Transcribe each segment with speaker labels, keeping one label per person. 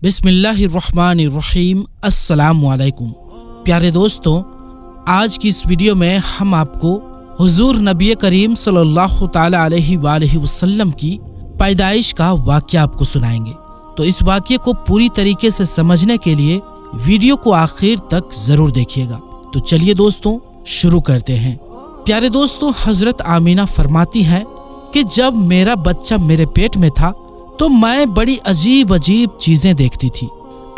Speaker 1: बिस्मिल्लाहिर्रहमानिर्रहीम। अस्सलामु अलैकुम। प्यारे दोस्तों, आज की इस वीडियो में हम आपको हुजूर नबी करीम सल्लल्लाहु ताला अलैहि वसल्लम की पैदाइश का वाक़या आपको सुनाएंगे। तो इस वाक़ये को पूरी तरीके से समझने के लिए वीडियो को आखिर तक जरूर देखिएगा। तो चलिए दोस्तों शुरू करते हैं। प्यारे दोस्तों, हजरत आमीना फरमाती हैं कि जब मेरा बच्चा मेरे पेट में था तो मैं बड़ी अजीब अजीब चीजें देखती थी।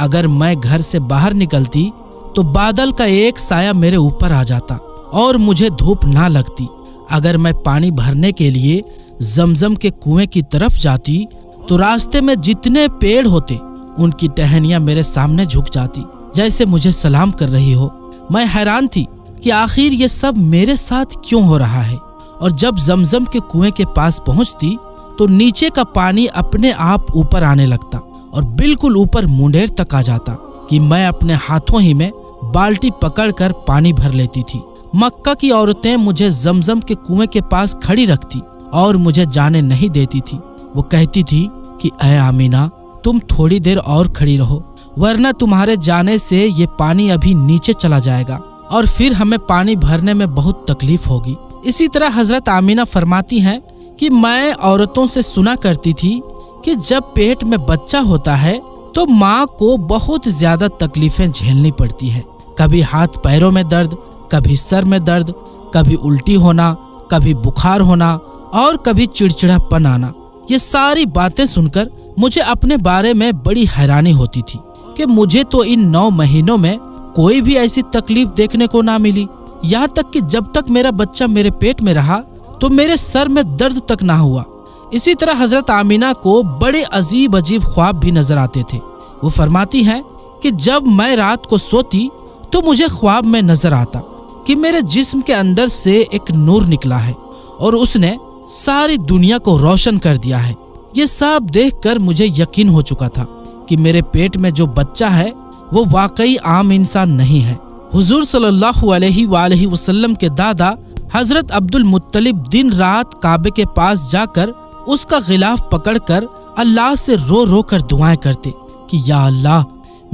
Speaker 1: अगर मैं घर से बाहर निकलती तो बादल का एक साया मेरे ऊपर आ जाता और मुझे धूप ना लगती। अगर मैं पानी भरने के लिए जमजम के कुएं की तरफ जाती तो रास्ते में जितने पेड़ होते उनकी टहनियां मेरे सामने झुक जाती, जैसे मुझे सलाम कर रही हो। मैं हैरान थी कि आखिर ये सब मेरे साथ क्यों हो रहा है। और जब जमजम के कुएं के पास पहुंचती तो नीचे का पानी अपने आप ऊपर आने लगता और बिल्कुल ऊपर मुंडेर तक आ जाता कि मैं अपने हाथों ही में बाल्टी पकड़कर पानी भर लेती थी। मक्का की औरतें मुझे जमजम के कुएं के पास खड़ी रखती और मुझे जाने नहीं देती थी। वो कहती थी कि ऐ आमीना, तुम थोड़ी देर और खड़ी रहो, वरना तुम्हारे जाने से ये पानी अभी नीचे चला जाएगा और फिर हमें पानी भरने में बहुत तकलीफ होगी। इसी तरह हजरत आमीना फरमाती हैं कि मैं औरतों से सुना करती थी कि जब पेट में बच्चा होता है तो माँ को बहुत ज्यादा तकलीफें झेलनी पड़ती है। कभी हाथ पैरों में दर्द, कभी सर में दर्द, कभी उल्टी होना, कभी बुखार होना और कभी चिड़चिड़ापन आना। ये सारी बातें सुनकर मुझे अपने बारे में बड़ी हैरानी होती थी कि मुझे तो इन 9 महीनों में कोई भी ऐसी तकलीफ देखने को ना मिली। यहाँ तक कि जब तक मेरा बच्चा मेरे पेट में रहा तो मेरे सर में दर्द तक ना हुआ। इसी तरह हजरत आमीना को बड़े अजीब अजीब ख्वाब भी नजर आते थे। वो फरमाती हैं कि जब मैं रात को सोती तो मुझे ख्वाब में नजर आता कि मेरे जिस्म के अंदर से एक नूर निकला है और उसने सारी दुनिया को रोशन कर दिया है। ये सब देखकर मुझे यकीन हो चुका था कि मेरे पेट में जो बच्चा है वो वाकई आम इंसान नहीं है। हुजूर सल्लल्लाहु अलैहि वसल्लम के दादा हजरत अब्दुल मुत्तलिब दिन रात काबे के पास जाकर उसका गिलाफ पकड़कर अल्लाह से रो रो कर दुआएं करते कि या अल्लाह,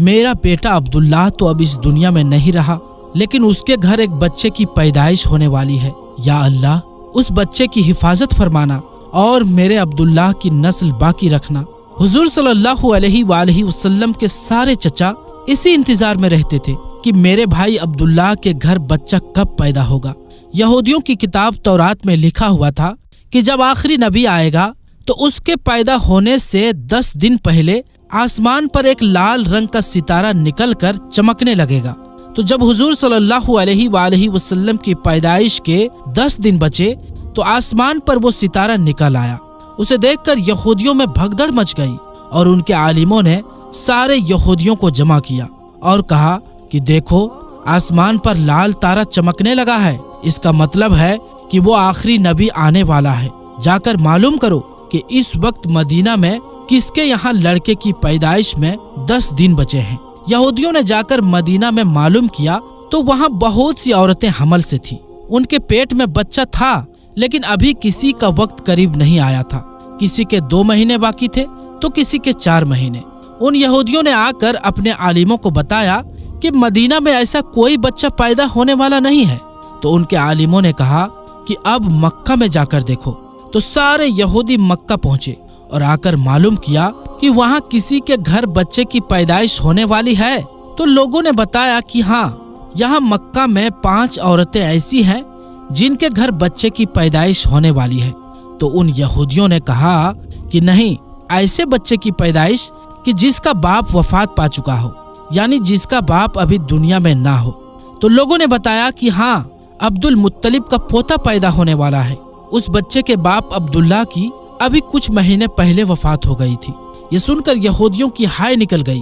Speaker 1: मेरा बेटा अब्दुल्लाह तो अब इस दुनिया में नहीं रहा, लेकिन उसके घर एक बच्चे की पैदाइश होने वाली है। या अल्लाह, उस बच्चे की हिफाजत फरमाना और मेरे अब्दुल्लाह की नस्ल बाकी रखना। हुजूर सल्लल्लाहु अलैहि वसल्लम के सारे चचा इसी इंतजार में रहते थे कि मेरे भाई अब्दुल्लाह के घर बच्चा कब पैदा होगा। यहूदियों की किताब तौरात में लिखा हुआ था कि जब आखिरी नबी आएगा तो उसके पैदा होने से 10 दिन पहले आसमान पर एक लाल रंग का सितारा निकलकर चमकने लगेगा। तो जब हुजूर सल्लल्लाहु अलैहि वसल्लम की पैदाइश के 10 दिन बचे तो आसमान पर वो सितारा निकल आया। उसे देखकर यहूदियों में भगदड़ मच गई और उनके आलिमों ने सारे यहूदियों को जमा किया और कहा कि देखो, आसमान पर लाल तारा चमकने लगा है। इसका मतलब है कि वो आखिरी नबी आने वाला है। जाकर मालूम करो कि इस वक्त मदीना में किसके यहाँ लड़के की पैदाइश में 10 दिन बचे हैं। यहूदियों ने जाकर मदीना में मालूम किया तो वहाँ बहुत सी औरतें हमल से थी। उनके पेट में बच्चा था, लेकिन अभी किसी का वक्त करीब नहीं आया था। किसी के 2 महीने बाकी थे तो किसी के 4 महीने। उन यहूदियों ने आकर अपने आलिमों को बताया कि मदीना में ऐसा कोई बच्चा पैदा होने वाला नहीं है। तो उनके आलिमों ने कहा कि अब मक्का में जाकर देखो। तो सारे यहूदी मक्का पहुंचे और आकर मालूम किया कि वहां किसी के घर बच्चे की पैदाइश होने वाली है। तो लोगों ने बताया कि हाँ, यहाँ मक्का में 5 औरतें ऐसी हैं जिनके घर बच्चे की पैदाइश होने वाली है। तो उन यहूदियों ने कहा कि नहीं, ऐसे बच्चे की पैदाइश कि जिसका बाप वफात पा चुका हो, यानी जिसका बाप अभी दुनिया में ना हो। तो लोगों ने बताया कि हाँ, अब्दुल मुत्तलिब का पोता पैदा होने वाला है। उस बच्चे के बाप अब्दुल्लाह की अभी कुछ महीने पहले वफात हो गई थी। ये सुनकर यहूदियों की हाय निकल गई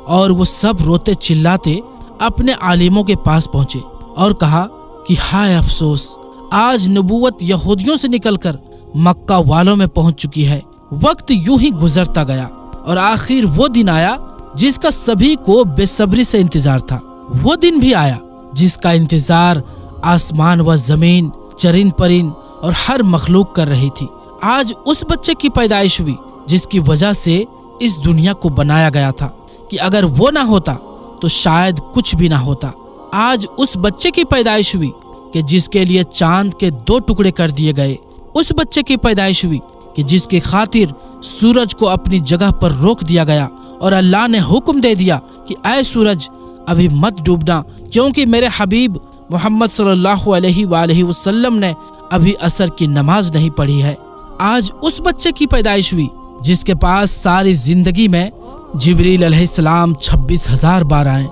Speaker 1: और वो सब रोते चिल्लाते अपने आलिमों के पास पहुंचे और कहा कि हाय अफसोस, आज नबूवत यहूदियों से निकलकर मक्का वालों में पहुंच चुकी है। वक्त यूं ही गुजरता गया और आखिर वो दिन आया जिसका सभी को बेसब्री से इंतजार था। वो दिन भी आया जिसका इंतजार आसमान व जमीन, चरिन परिन और हर मखलूक कर रही थी। आज उस बच्चे की पैदाइश हुई जिसकी वजह से इस दुनिया को बनाया गया था कि अगर वो ना होता तो शायद कुछ भी ना होता। आज उस बच्चे की पैदाइश हुई कि जिसके लिए चांद के 2 टुकड़े कर दिए गए। उस बच्चे की पैदाइश हुई कि जिसकी खातिर सूरज को अपनी जगह पर रोक दिया गया और अल्लाह ने हुक्म दे दिया कि ऐ सूरज अभी मत डूबना, क्योंकि मेरे हबीब मोहम्मद सल्लल्लाहु अलैहि वसल्लम ने अभी असर की नमाज नहीं पढ़ी है। आज उस बच्चे की पैदाइश हुई जिसके पास सारी जिंदगी में जिब्रील अलैहिस्सलाम 26,000 बार आए।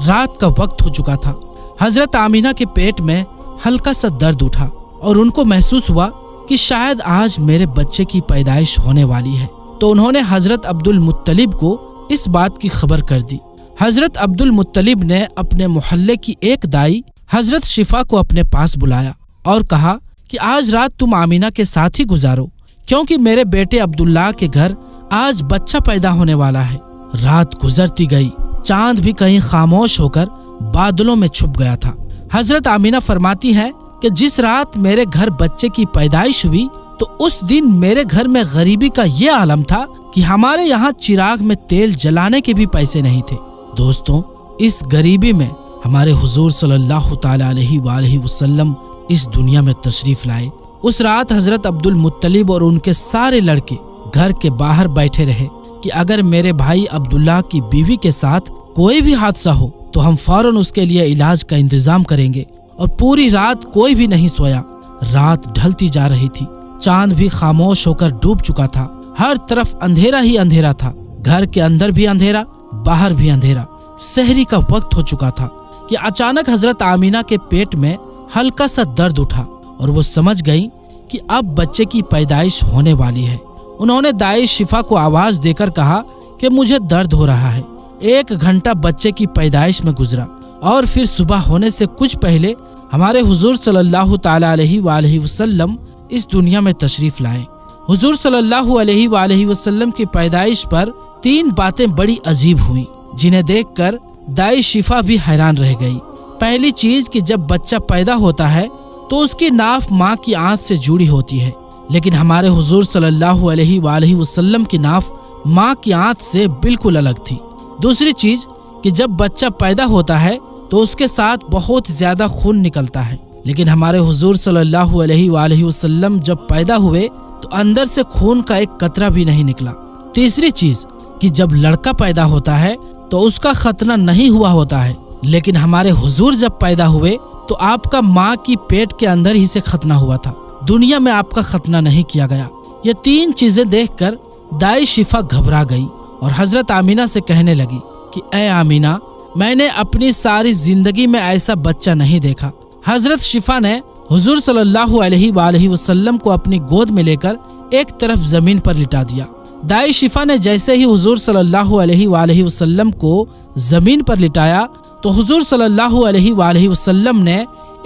Speaker 1: रात का वक्त हो चुका था। हजरत आमीना के पेट में हल्का सा दर्द उठा और उनको महसूस हुआ कि शायद आज मेरे बच्चे की पैदाइश होने वाली है। तो उन्होंने हजरत अब्दुल मुत्तलिब को इस बात की खबर कर दी। हजरत अब्दुल मुत्तलिब ने अपने मोहल्ले की एक दाई हजरत शिफा को अपने पास बुलाया और कहा कि आज रात तुम आमीना के साथ ही गुजारो, क्योंकि मेरे बेटे अब्दुल्लाह के घर आज बच्चा पैदा होने वाला है। रात गुजरती गई, चांद भी कहीं खामोश होकर बादलों में छुप गया था। हजरत आमीना फरमाती है कि जिस रात मेरे घर बच्चे की पैदाइश हुई तो उस दिन मेरे घर में गरीबी का ये आलम था कि हमारे यहाँ चिराग में तेल जलाने के भी पैसे नहीं थे। दोस्तों, इस गरीबी में हमारे हुजूर सल्लल्लाहु ताला अलैहि वसल्लम इस दुनिया में तशरीफ लाए। उस रात हजरत अब्दुल मुत्तलिब और उनके सारे लड़के घर के बाहर बैठे रहे कि अगर मेरे भाई अब्दुल्लाह की बीवी के साथ कोई भी हादसा हो तो हम फौरन उसके लिए इलाज का इंतजाम करेंगे। और पूरी रात कोई भी नहीं सोया। रात ढलती जा रही थी, चांद भी खामोश होकर डूब चुका था। हर तरफ अंधेरा ही अंधेरा था, घर के अंदर भी अंधेरा, बाहर भी अंधेरा। सहरी का वक्त हो चुका था कि अचानक हजरत आमीना के पेट में हल्का सा दर्द उठा और वो समझ गई कि अब बच्चे की पैदाइश होने वाली है। उन्होंने दाई शिफा को आवाज देकर कहा कि मुझे दर्द हो रहा है। 1 घंटा बच्चे की पैदाइश में गुजरा और फिर सुबह होने से कुछ पहले हमारे हुजूर सल्लल्लाहु ताला अलैहि वसल्लम इस दुनिया में तशरीफ लाए। हुजूर सल्लल्लाहु अलैहि वसल्लम की पैदाइश पर 3 बातें बड़ी अजीब हुई, जिन्हें देखकर दाई शिफा भी हैरान रह गई। पहली चीज कि जब बच्चा पैदा होता है तो उसकी नाफ माँ की आंत से जुड़ी होती है, लेकिन हमारे हुजूर सल्लल्लाहु अलैहि वसल्लम की नाफ माँ की आंत से बिल्कुल अलग थी। दूसरी चीज कि जब बच्चा पैदा होता है तो उसके साथ बहुत ज्यादा खून निकलता है, लेकिन हमारे हुजूर सल्लल्लाहु अलैहि वसल्लम जब पैदा हुए तो अंदर से खून का एक कतरा भी नहीं निकला। तीसरी चीज कि जब लड़का पैदा होता है तो उसका खतना नहीं हुआ होता है, लेकिन हमारे हुजूर जब पैदा हुए तो आपका माँ की पेट के अंदर ही से खतना हुआ था, दुनिया में आपका खतना नहीं किया गया। ये 3 चीजें देखकर दाई शिफा घबरा गई और हजरत आमीना से कहने लगी कि ए आमीना, मैंने अपनी सारी जिंदगी में ऐसा बच्चा नहीं देखा। हजरत शिफा ने हुजूर सल्लल्लाहु अलैहि वसल्लम को अपनी गोद में लेकर एक तरफ जमीन पर लिटा दिया। दाई शिफा ने जैसे ही हुजूर सल्लल्लाहु अलैहि वसल्लम को जमीन पर लिटाया तो हुजूर सल्लल्लाहु अलैहि वसल्लम ने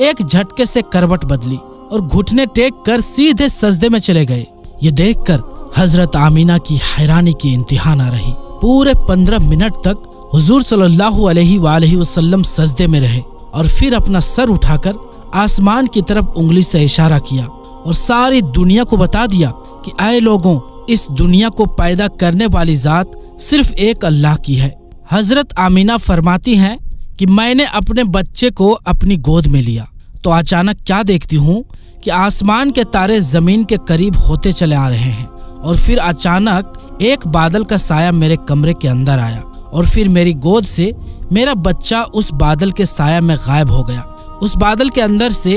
Speaker 1: एक झटके से करवट बदली और घुटने टेक कर सीधे सजदे में चले गए। ये देखकर हजरत आमीना की हैरानी की इंतहा न रही। पूरे 15 मिनट तक हुजूर सल्लल्लाहु अलैहि वसल्लम सजदे में रहे और फिर अपना सर उठाकर आसमान की तरफ उंगली से इशारा किया और सारी दुनिया को बता दिया कि ऐ लोगों, इस दुनिया को पैदा करने वाली जात सिर्फ एक अल्लाह की है। हजरत आमीना फरमाती हैं कि मैंने अपने बच्चे को अपनी गोद में लिया तो अचानक क्या देखती हूँ कि आसमान के तारे जमीन के करीब होते चले आ रहे हैं और फिर अचानक एक बादल का साया मेरे कमरे के अंदर आया और फिर मेरी गोद से मेरा बच्चा उस बादल के साया में गायब हो गया। उस बादल के अंदर से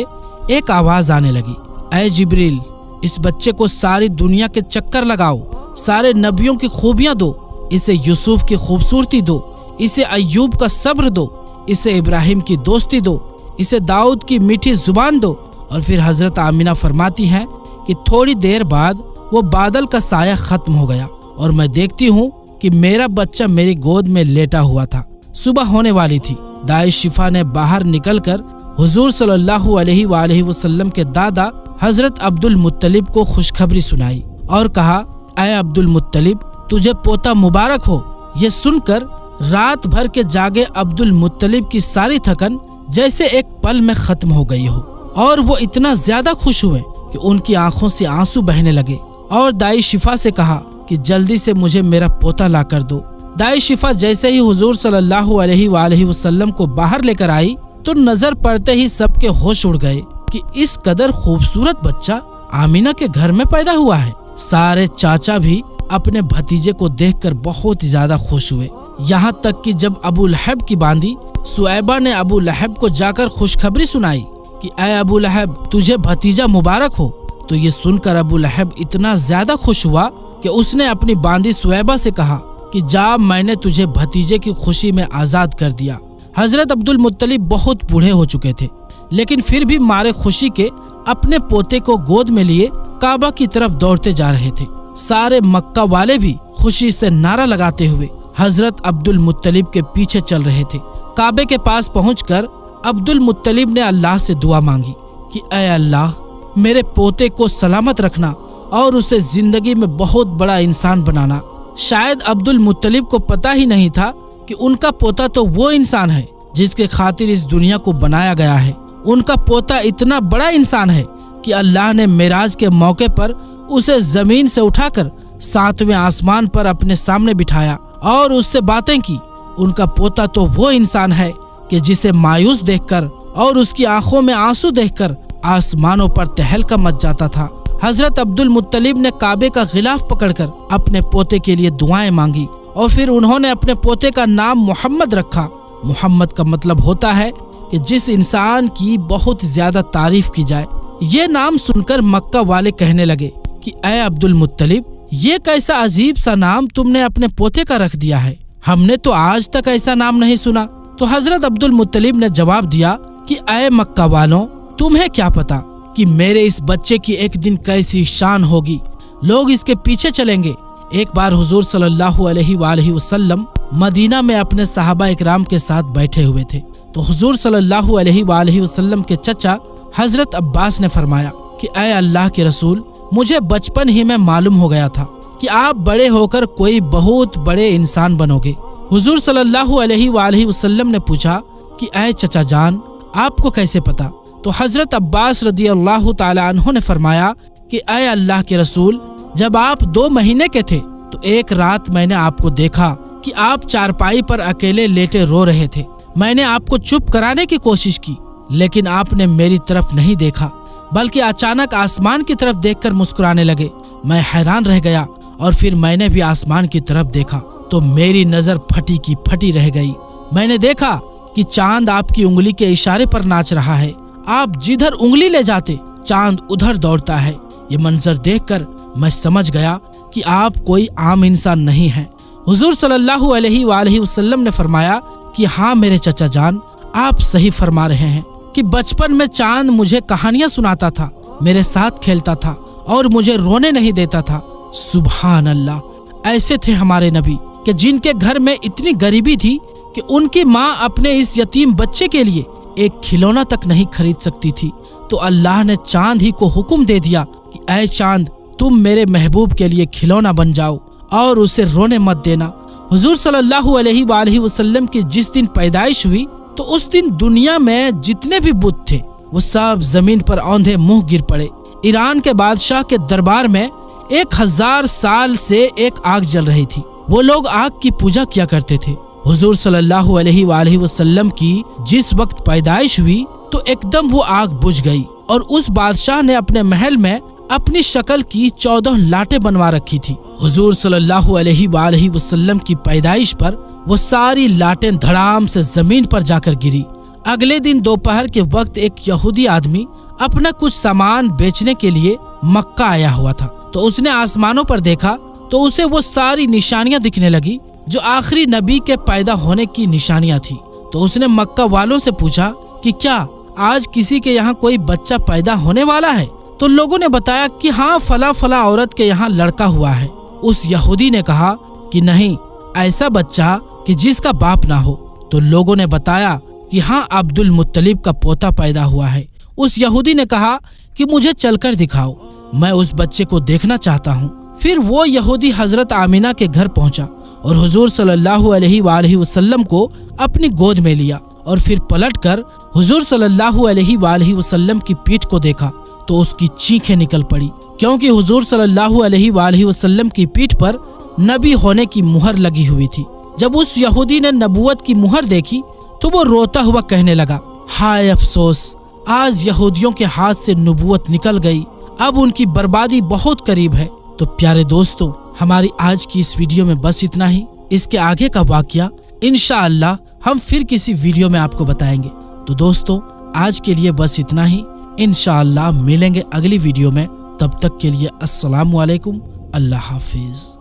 Speaker 1: एक आवाज आने लगी, ऐ जिब्रील, इस बच्चे को सारी दुनिया के चक्कर लगाओ, सारे नबियों की खूबियां दो, इसे यूसुफ की खूबसूरती दो, इसे अय्यूब का सब्र दो, इसे इब्राहिम की दोस्ती दो, इसे दाऊद की मीठी जुबान दो। और फिर हजरत आमीना फरमाती हैं कि थोड़ी देर बाद वो बादल का साया खत्म हो गया और मैं देखती हूँ कि मेरा बच्चा मेरी गोद में लेटा हुआ था। सुबह होने वाली थी। दाई शिफा ने बाहर निकलकर हुजूर सल्लल्लाहु अलैहि वसल्लम के दादा हजरत अब्दुल मुत्तलिब को खुशखबरी सुनाई और कहा, ऐ अब्दुल मुत्तलिब, तुझे पोता मुबारक हो। ये सुनकर रात भर के जागे अब्दुल मुत्तलिब की सारी थकन जैसे एक पल में खत्म हो गई हो और वो इतना ज्यादा खुश हुए कि उनकी आंखों से आंसू बहने लगे और दाई शिफा से कहा कि जल्दी से मुझे मेरा पोता ला कर दो। दाई शिफा जैसे ही हुजूर सल्लल्लाहु अलैहि वसल्लम को बाहर लेकर आई तो नजर पड़ते ही सबके होश उड़ गए कि इस कदर खूबसूरत बच्चा आमीना के घर में पैदा हुआ है। सारे चाचा भी अपने भतीजे को देखकर बहुत ज्यादा खुश हुए। यहाँ तक कि जब अबू लहब की बांदी सुएबा ने अबू लहब को जाकर खुशखबरी सुनाई कि ऐ अबू लहब, तुझे भतीजा मुबारक हो, तो ये सुनकर अबू लहब इतना ज्यादा खुश हुआ कि उसने अपनी बांदी सुएबा से कहा कि जा, मैंने तुझे भतीजे की खुशी में आजाद कर दिया। हजरत अब्दुल मुत्तलिब बहुत बूढ़े हो चुके थे, लेकिन फिर भी मारे खुशी के अपने पोते को गोद में लिए काबा की तरफ दौड़ते जा रहे थे। सारे मक्का वाले भी खुशी से नारा लगाते हुए हजरत अब्दुल मुत्तलिब के पीछे चल रहे थे। काबे के पास पहुंचकर अब्दुल मुत्तलिब ने अल्लाह से दुआ मांगी कि ऐ अल्लाह, मेरे पोते को सलामत रखना और उसे जिंदगी में बहुत बड़ा इंसान बनाना। शायद अब्दुल मुत्तलिब को पता ही नहीं था कि उनका पोता तो वो इंसान है जिसके खातिर इस दुनिया को बनाया गया है। उनका पोता इतना बड़ा इंसान है कि अल्लाह ने मेराज के मौके पर उसे जमीन से उठाकर 7वें आसमान पर अपने सामने बिठाया और उससे बातें की। उनका पोता तो वो इंसान है कि जिसे मायूस देखकर और उसकी आंखों में आंसू देखकर आसमानों पर तहलका मच जाता था। हजरत अब्दुल मुत्तलिब ने काबे का गिलाफ पकड़कर अपने पोते के लिए दुआएं मांगी और फिर उन्होंने अपने पोते का नाम मोहम्मद रखा। मोहम्मद का मतलब होता है कि जिस इंसान की बहुत ज्यादा तारीफ की जाए। ये नाम सुनकर मक्का वाले कहने लगे कि ऐ अब्दुल मुत्तलिब, ये कैसा अजीब सा नाम तुमने अपने पोते का रख दिया है, हमने तो आज तक ऐसा नाम नहीं सुना। तो हजरत अब्दुल मुत्तलिब ने जवाब दिया कि ऐ मक्का वालों, तुम्हें क्या पता कि मेरे इस बच्चे की एक दिन कैसी शान होगी, लोग इसके पीछे चलेंगे। एक बार हुजूर सल्लल्लाहु अलैहि वसल्लम मदीना में अपने सहाबा इकराम के साथ बैठे हुए थे तो हुजूर सल्लल्लाहु अलैहि वसल्लम के चचा हजरत अब्बास ने फरमाया कि ऐ अल्लाह के रसूल, मुझे बचपन ही में मालूम हो गया था कि आप बड़े होकर कोई बहुत बड़े इंसान बनोगे। हुजूर सल्लल्लाहु अलैहि वसल्लम ने पूछा कि ऐ चचा जान, आपको कैसे पता? तो हजरत अब्बास रदियल्लाहु ताला अन्हु ने फरमाया कि ऐ अल्लाह के रसूल, जब आप 2 महीने के थे तो एक रात मैंने आपको देखा कि आप चारपाई पर अकेले लेटे रो रहे थे। मैंने आपको चुप कराने की कोशिश की, लेकिन आपने मेरी तरफ नहीं देखा, बल्कि अचानक आसमान की तरफ देखकर मुस्कुराने लगे। मैं हैरान रह गया और फिर मैंने भी आसमान की तरफ देखा तो मेरी नजर फटी की फटी रह गई। मैंने देखा कि चांद आपकी उंगली के इशारे पर नाच रहा है। आप जिधर उंगली ले जाते चांद उधर दौड़ता है। ये मंजर देखकर मैं समझ गया कि आप कोई आम इंसान नहीं हैं। हुजूर सल्लल्लाहु अलैहि वसल्लम ने फरमाया कि हाँ मेरे चचा जान, आप सही फरमा रहे हैं कि बचपन में चांद मुझे कहानियां सुनाता था, मेरे साथ खेलता था और मुझे रोने नहीं देता था। सुभान अल्लाह, ऐसे थे हमारे नबी कि जिनके घर में इतनी गरीबी थी कि उनकी माँ अपने इस यतीम बच्चे के लिए एक खिलौना तक नहीं खरीद सकती थी। तो अल्लाह ने चांद ही को हुक्म दे दिया कि ऐ चांद, तुम मेरे महबूब के लिए खिलौना बन जाओ और उसे रोने मत देना। हुजूर सल्लल्लाहु अलैहि वसल्लम की जिस दिन पैदाइश हुई तो उस दिन दुनिया में जितने भी बुत थे वो सब जमीन पर औंधे मुंह गिर पड़े। ईरान के बादशाह के दरबार में 1000 साल से एक आग जल रही थी। वो लोग आग की पूजा किया करते थे। हुजूर सल्लल्लाहु अलैहि वसल्लम की जिस वक्त पैदाइश हुई तो एकदम वो आग बुझ गई और उस बादशाह ने अपने महल में अपनी शक्ल की 14 लाटें बनवा रखी थी। हुजूर सल्लल्लाहु अलैहि वसल्लम की पैदाइश पर वो सारी लाटें धड़ाम से जमीन पर जाकर गिरी। अगले दिन दोपहर के वक्त एक यहूदी आदमी अपना कुछ सामान बेचने के लिए मक्का आया हुआ था तो उसने आसमानों पर देखा तो उसे वो सारी निशानियां दिखने लगी जो आखिरी नबी के पैदा होने की निशानियां थी। तो उसने मक्का वालों से पूछा कि क्या आज किसी के यहाँ कोई बच्चा पैदा होने वाला है? तो लोगों ने बताया कि हाँ, फला फला औरत के यहाँ लड़का हुआ है। उस यहूदी ने कहा कि नहीं, ऐसा बच्चा कि जिसका बाप ना हो। तो लोगों ने बताया कि हाँ, अब्दुल मुत्तलिब का पोता पैदा हुआ है। उस यहूदी ने कहा कि मुझे चलकर दिखाओ, मैं उस बच्चे को देखना चाहता हूँ। फिर वो यहूदी हजरत आमीना के घर पहुंचा और हुजूर सल्लल्लाहु अलैहि वसल्लम को अपनी गोद में लिया और फिर पलटकर हुजूर सल्लल्लाहु अलैहि वसल्लम की पीठ को देखा तो उसकी चीखें निकल पड़ी, क्योंकि हुजूर सल्लल्लाहु अलैहि वसल्लम की पीठ पर नबी होने की मुहर लगी हुई थी। جب اس یہودی نے نبوت کی مہر دیکھی تو وہ روتا ہوا کہنے لگا، ہائے افسوس، آج یہودیوں کے ہاتھ سے نبوت نکل گئی، اب ان کی بربادی بہت قریب ہے۔ تو پیارے دوستو، ہماری آج کی اس ویڈیو میں بس اتنا ہی۔ اس کے آگے کا واقعہ انشاءاللہ ہم پھر کسی ویڈیو میں آپ کو بتائیں گے۔ تو دوستو، آج کے لیے بس اتنا ہی، انشاءاللہ ملیں گے اگلی ویڈیو میں۔ تب تک کے لیے السلام علیکم، اللہ حافظ۔